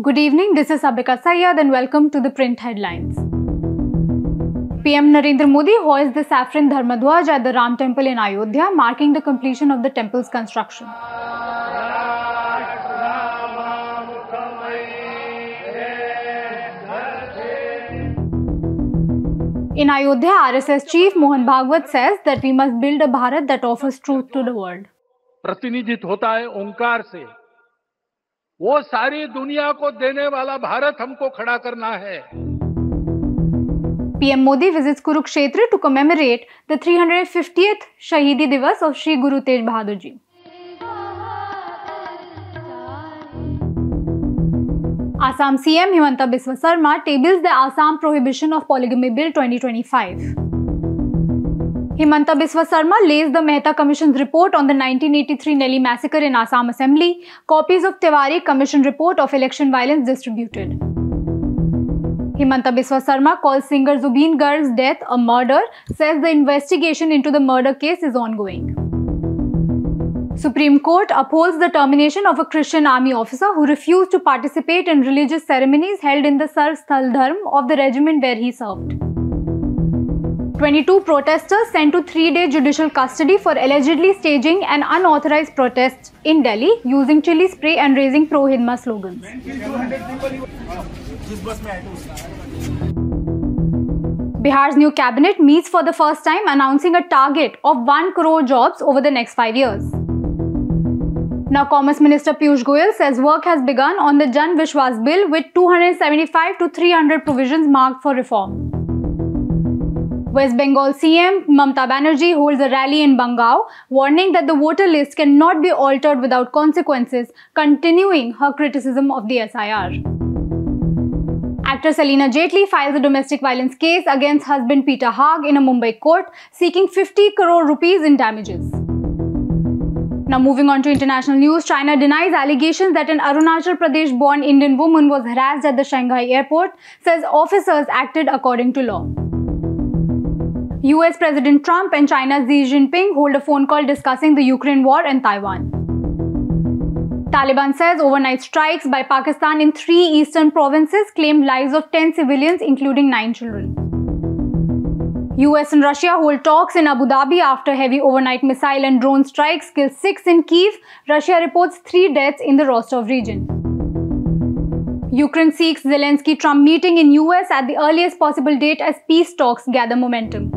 Good evening, this is Abika Sayyad and welcome to the print headlines. PM Narendra Modi hoists the saffron Dharmadhwaj at the Ram Temple in Ayodhya, marking the completion of the temple's construction. In Ayodhya, RSS chief Mohan Bhagwat says that we must build a Bharat that offers truth to the world. प्रतिनिधित्व होता है ओंकार से, वो सारी दुनिया को देने वाला भारत हमको खड़ा करना है. PM Modi visits Kurukshetra to commemorate the 350th Shahidi Divas of Shri Guru Tej Bahadur Ji. Assam CM Himanta Biswa Sarma tables the Assam Prohibition of Polygamy Bill 2025. Himanta Biswa Sarma lays the Mehta Commission's report on the 1983 Nellie massacre in Assam Assembly, copies of Tewari Commission report of election violence distributed. Himanta Biswa Sarma calls singer Zubeen Garg's death a murder, says the investigation into the murder case is ongoing. Supreme Court upholds the termination of a Christian army officer who refused to participate in religious ceremonies held in the Sarv Sthal Dharm of the regiment where he served. 22 protesters sent to 3-day judicial custody for allegedly staging an unauthorized protest in Delhi using chili spray and raising pro-Hidma slogans. Bihar's new cabinet meets for the first time, announcing a target of 1 crore jobs over the next 5 years. Now, Commerce Minister Piyush Goyal says work has begun on the Jan Vishwas Bill with 275 to 300 provisions marked for reform. West Bengal CM Mamata Banerjee holds a rally in Bangao, warning that the voter list cannot be altered without consequences, continuing her criticism of the SIR. Actress Alina Jaitley files a domestic violence case against husband Peter Haag in a Mumbai court, seeking 50 crore rupees in damages. Now moving on to international news, China denies allegations that an Arunachal Pradesh-born Indian woman was harassed at the Shanghai airport, says officers acted according to law. US President Trump and China's Xi Jinping hold a phone call discussing the Ukraine war and Taiwan. Taliban says overnight strikes by Pakistan in 3 eastern provinces claimed lives of 10 civilians, including 9 children. US and Russia hold talks in Abu Dhabi after heavy overnight missile and drone strikes killed 6 in Kyiv. Russia reports 3 deaths in the Rostov region. Ukraine seeks Zelensky-Trump meeting in US at the earliest possible date as peace talks gather momentum.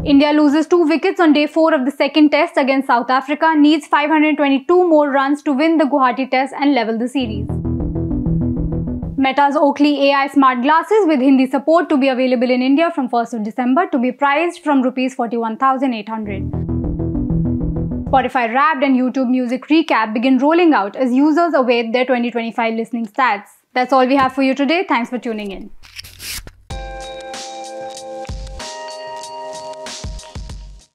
India loses 2 wickets on day 4 of the second test against South Africa, needs 522 more runs to win the Guwahati test and level the series. Meta's Oakley AI smart glasses with Hindi support to be available in India from 1st of December to be priced from Rs 41,800. Spotify Wrapped and YouTube Music Recap begin rolling out as users await their 2025 listening stats. That's all we have for you today. Thanks for tuning in.